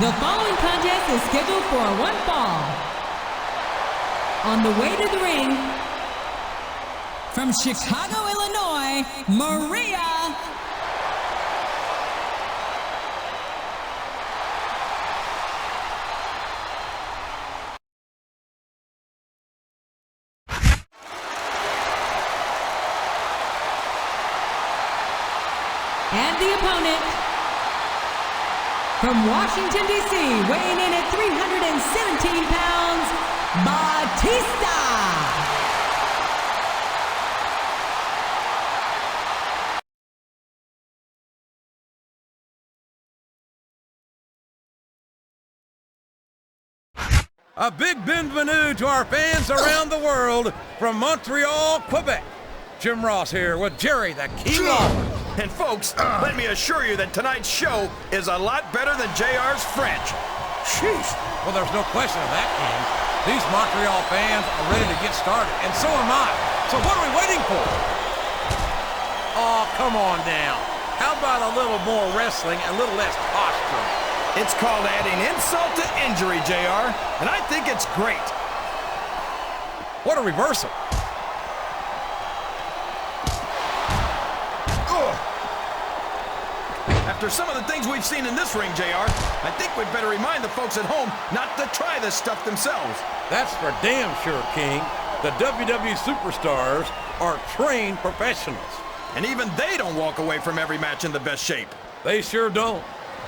The following contest is scheduled for one fall. On the way to the ring, from Chicago, Illinois, Maria. And the opponent, from Washington, D.C., weighing in at 317 pounds, Batista! A big bienvenue to our fans around the world from Montreal, Quebec. Jim Ross here with Jerry the King Lawler. And folks, let me assure you that tonight's show is a lot better than JR's French. Sheesh. Well, there's no question of that, King. These Montreal fans are ready to get started, and so am I. So what are we waiting for? Oh, come on now. How about a little more wrestling and a little less posturing? It's called adding insult to injury, JR, and I think it's great. What a reversal. After some of the things we've seen in this ring, JR, I think we'd better remind the folks at home not to try this stuff themselves. That's for damn sure, King. The WWE superstars are trained professionals. And even they don't walk away from every match in the best shape. They sure don't.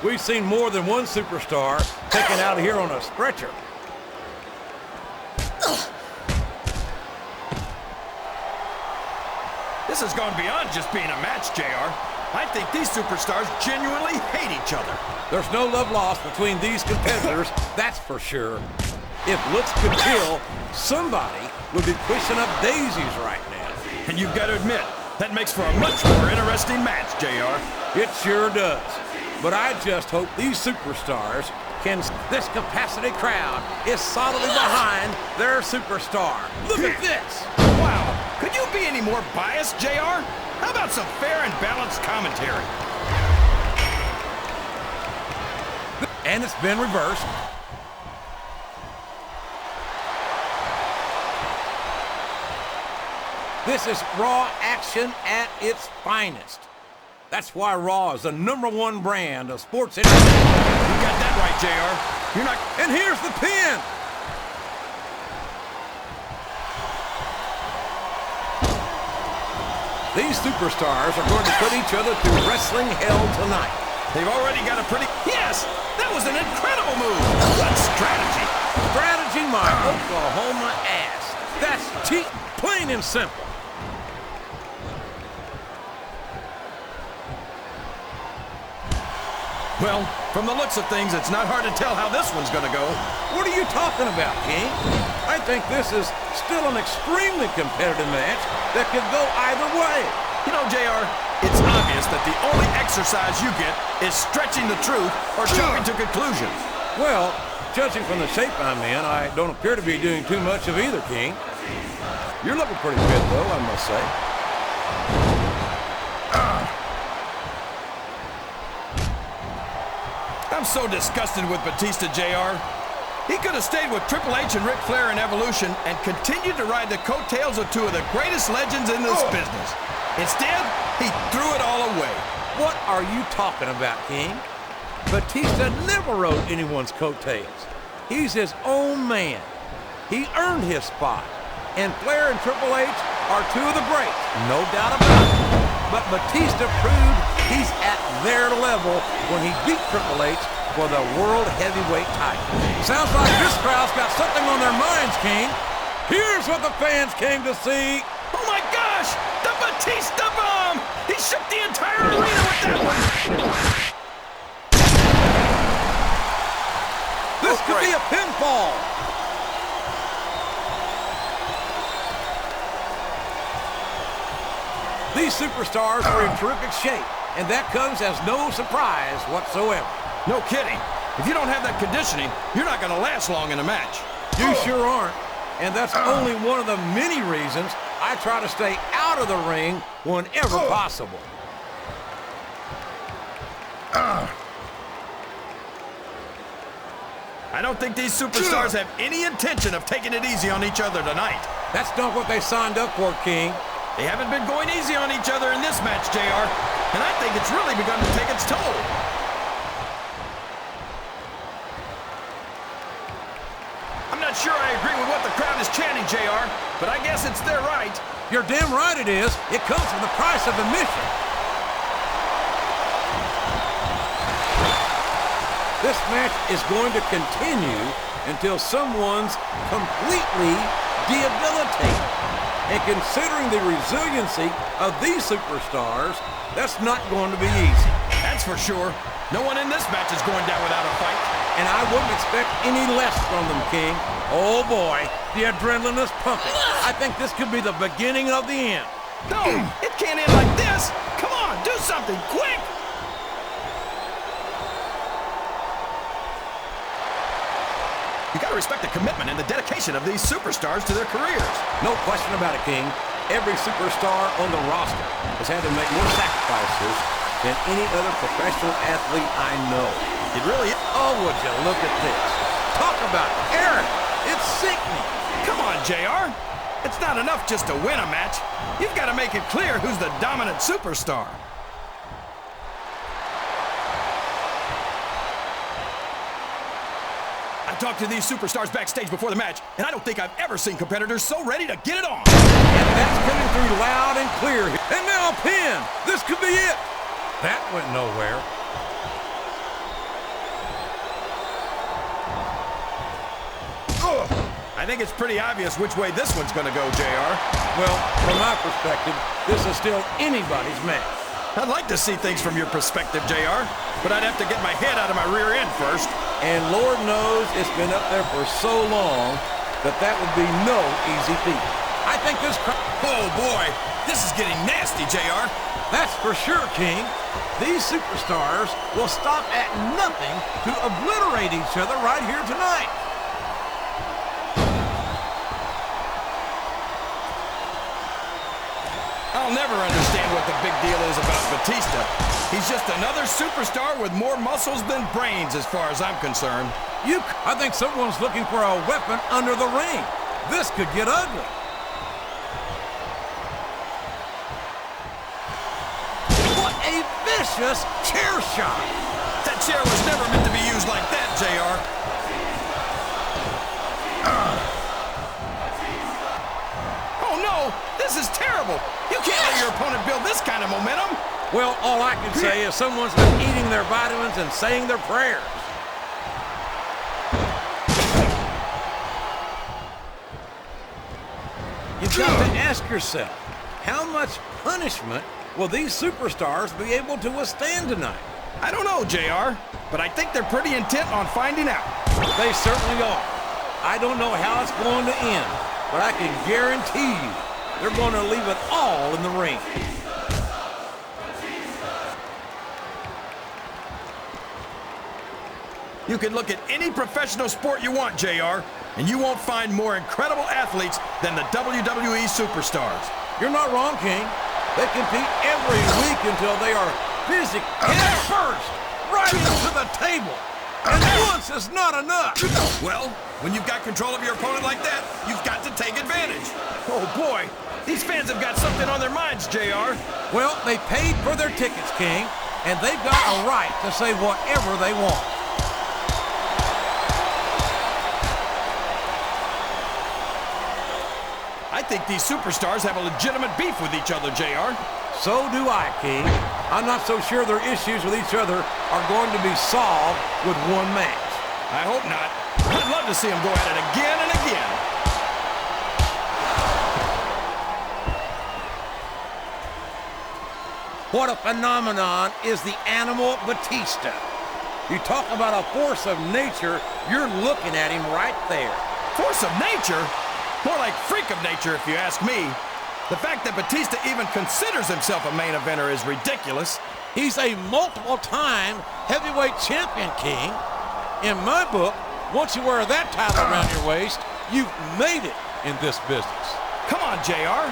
We've seen more than one superstar taken out of here on a stretcher. This has gone beyond just being a match, JR. I think these superstars genuinely hate each other. There's no love lost between these competitors, that's for sure. If looks could kill, somebody would be pushing up daisies right now. And you've got to admit, that makes for a much more interesting match, JR. It sure does. But I just hope these superstars can... This capacity crowd is solidly behind their superstar. Look at this. Wow. Could you be any more biased, JR? How about some fair and balanced commentary? And it's been reversed. This is Raw action at its finest. That's why Raw is the #1 brand of sports entertainment. You got that right, JR. You're not... And here's the pin. These superstars are going to put each other through wrestling hell tonight. They've already got a pretty... Yes! That was an incredible move! What strategy! Strategy, my Oklahoma ass. That's cheating, plain and simple. Well, from the looks of things, it's not hard to tell how this one's gonna go. What are you talking about, King? I think this is still an extremely competitive match that could go either way. You know, JR, it's obvious that the only exercise you get is stretching the truth or jumping to conclusions. Well, judging from the shape I'm in, I don't appear to be doing too much of either, King. You're looking pretty fit, though, I must say. I'm so disgusted with Batista, JR. He could have stayed with Triple H and Ric Flair in Evolution and continued to ride the coattails of two of the greatest legends in this business. Instead, he threw it all away. What are you talking about, King? Batista never rode anyone's coattails. He's his own man. He earned his spot. And Flair and Triple H are two of the greats, no doubt about it. But Batista proved he's at their level when he beat Triple H for the World Heavyweight title. Sounds like this crowd's got something on their minds, King. Here's what the fans came to see. Oh my gosh! The Batista bomb! He shook the entire arena with that one! This could be a pinfall. These superstars are in terrific shape, and that comes as no surprise whatsoever. No kidding. If you don't have that conditioning, you're not going to last long in a match. You sure aren't. And that's only one of the many reasons I try to stay out of the ring whenever possible. I don't think these superstars have any intention of taking it easy on each other tonight. That's not what they signed up for, King. They haven't been going easy on each other in this match, JR, and I think it's really begun to take its toll. I'm not sure I agree with what the crowd is chanting, JR, but I guess it's their right. You're damn right it is. It comes with the price of admission. This match is going to continue until someone's completely debilitated. And considering the resiliency of these superstars, that's not going to be easy. That's for sure. No one in this match is going down without a fight. And I wouldn't expect any less from them, King. Oh boy, the adrenaline is pumping. I think this could be the beginning of the end. No, it can't end like this. Come on, do something, quick! You gotta respect the commitment and the dedication of these superstars to their careers. No question about it, King. Every superstar on the roster has had to make more sacrifices than any other professional athlete I know. It really is. Oh, would you look at this? Talk about Eric. It's sickening. Come on, JR. It's not enough just to win a match. You've got to make it clear who's the dominant superstar. I talked to these superstars backstage before the match, and I don't think I've ever seen competitors so ready to get it on. And that's coming through loud and clear. And now a pin. This could be it. That went nowhere. I think it's pretty obvious which way this one's going to go, JR. Well, from my perspective, this is still anybody's match. I'd like to see things from your perspective, JR, but I'd have to get my head out of my rear end first. And Lord knows it's been up there for so long that would be no easy feat. I think this Oh, boy. This is getting nasty, JR. That's for sure, King. These superstars will stop at nothing to obliterate each other right here tonight. I'll never understand what the big deal is about Batista. He's just another superstar with more muscles than brains as far as I'm concerned. Yuke, I think someone's looking for a weapon under the ring. This could get ugly. What a vicious chair shot. That chair was never meant to be used like that, JR. Oh no, this is terrible. You can't let your opponent build this kind of momentum. Well, all I can say is someone's been eating their vitamins and saying their prayers. You've got to ask yourself, how much punishment will these superstars be able to withstand tonight? I don't know, JR, but I think they're pretty intent on finding out. They certainly are. I don't know how it's going to end, but I can guarantee you they're going to leave it all in the ring. You can look at any professional sport you want, JR, and you won't find more incredible athletes than the WWE superstars. You're not wrong, King. They compete every week until they are physically head first, right into the table. And once is not enough. Well, when you've got control of your opponent like that, you've got to take advantage. Oh, boy. These fans have got something on their minds, JR. Well, they paid for their tickets, King, and they've got a right to say whatever they want. I think these superstars have a legitimate beef with each other, JR. So do I, King. I'm not so sure their issues with each other are going to be solved with one match. I hope not. I'd love to see them go at it again and again. What a phenomenon is the animal Batista. You talk about a force of nature, you're looking at him right there. Force of nature? More like freak of nature, if you ask me. The fact that Batista even considers himself a main eventer is ridiculous. He's a multiple-time heavyweight champion, King. In my book, once you wear that title around your waist, you've made it in this business. Come on, JR.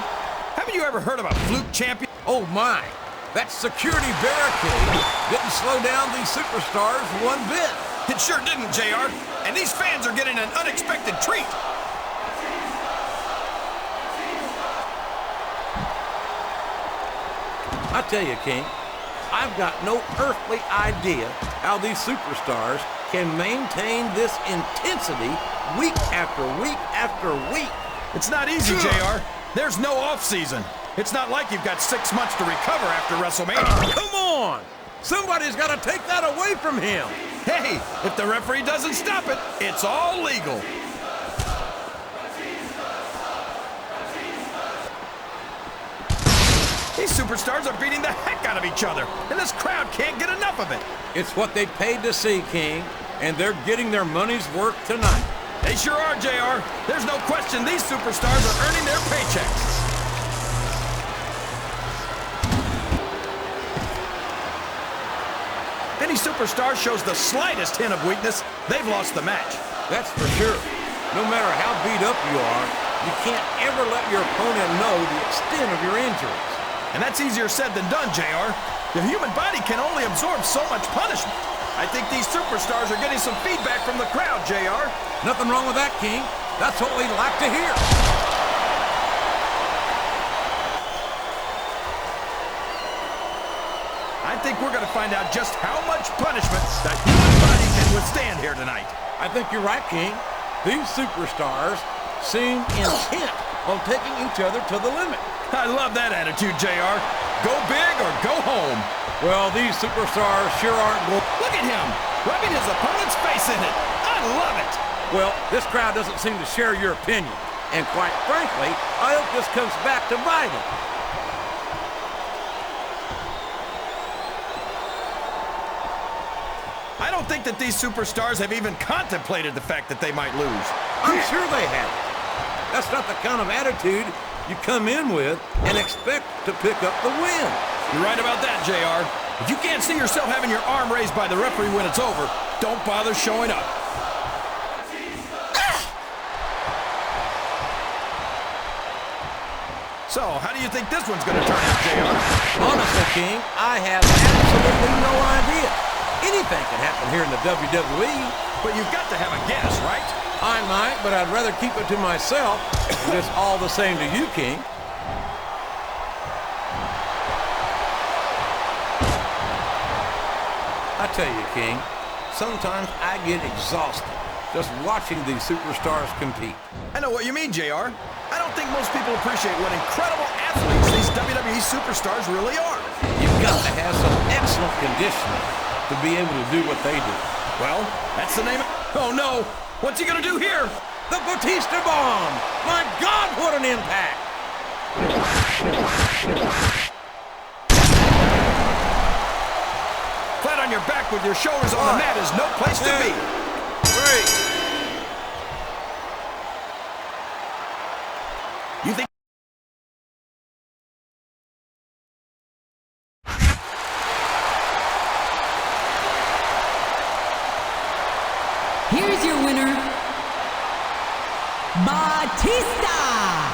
Haven't you ever heard of a fluke champion? Oh, my. That security barricade didn't slow down these superstars one bit. It sure didn't, JR. and these fans are getting an unexpected treat. I tell you, King, I've got no earthly idea how these superstars can maintain this intensity week after week after week. It's not easy, JR. There's no off-season. It's not like you've got 6 months to recover after WrestleMania. Come on! Somebody's got to take that away from him. Hey, if the referee doesn't stop it, it's all legal. These superstars are beating the heck out of each other, and this crowd can't get enough of it. It's what they paid to see, King, and they're getting their money's worth tonight. They sure are, JR. There's no question these superstars are earning their paychecks. If any superstar shows the slightest hint of weakness, they've lost the match. That's for sure. No matter how beat up you are, you can't ever let your opponent know the extent of your injuries. And that's easier said than done, JR. The human body can only absorb so much punishment. I think these superstars are getting some feedback from the crowd, JR. Nothing wrong with that, King. That's what we'd like to hear. I think we're going to find out just how much punishment the human body can withstand here tonight. I think you're right, King. These superstars seem intent on taking each other to the limit. I love that attitude, JR. Go big or go home. Well, these superstars sure aren't going. Look at him, rubbing his opponent's face in it. I love it. Well, this crowd doesn't seem to share your opinion. And quite frankly, I hope this comes back to bite them. I don't think that these superstars have even contemplated the fact that they might lose. I'm sure they haven't. That's not the kind of attitude you come in with and expect to pick up the win. You're right about that, JR. If you can't see yourself having your arm raised by the referee when it's over, don't bother showing up. So, how do you think this one's going to turn out, JR? Honestly, King, I have absolutely no idea. Anything can happen here in the WWE. But you've got to have a guess, right? I might, but I'd rather keep it to myself. But it's all the same to you, King. I tell you, King, sometimes I get exhausted just watching these superstars compete. I know what you mean, JR. I don't think most people appreciate what incredible athletes these WWE superstars really are. You've got to have some excellent conditioning to be able to do what they do. Well, that's the name of... Oh, no. What's he going to do here? The Batista Bomb! My God, what an impact! Flat on your back with your shoulders on the mat is no place to be. 3. You think... Here's your winner, Batista.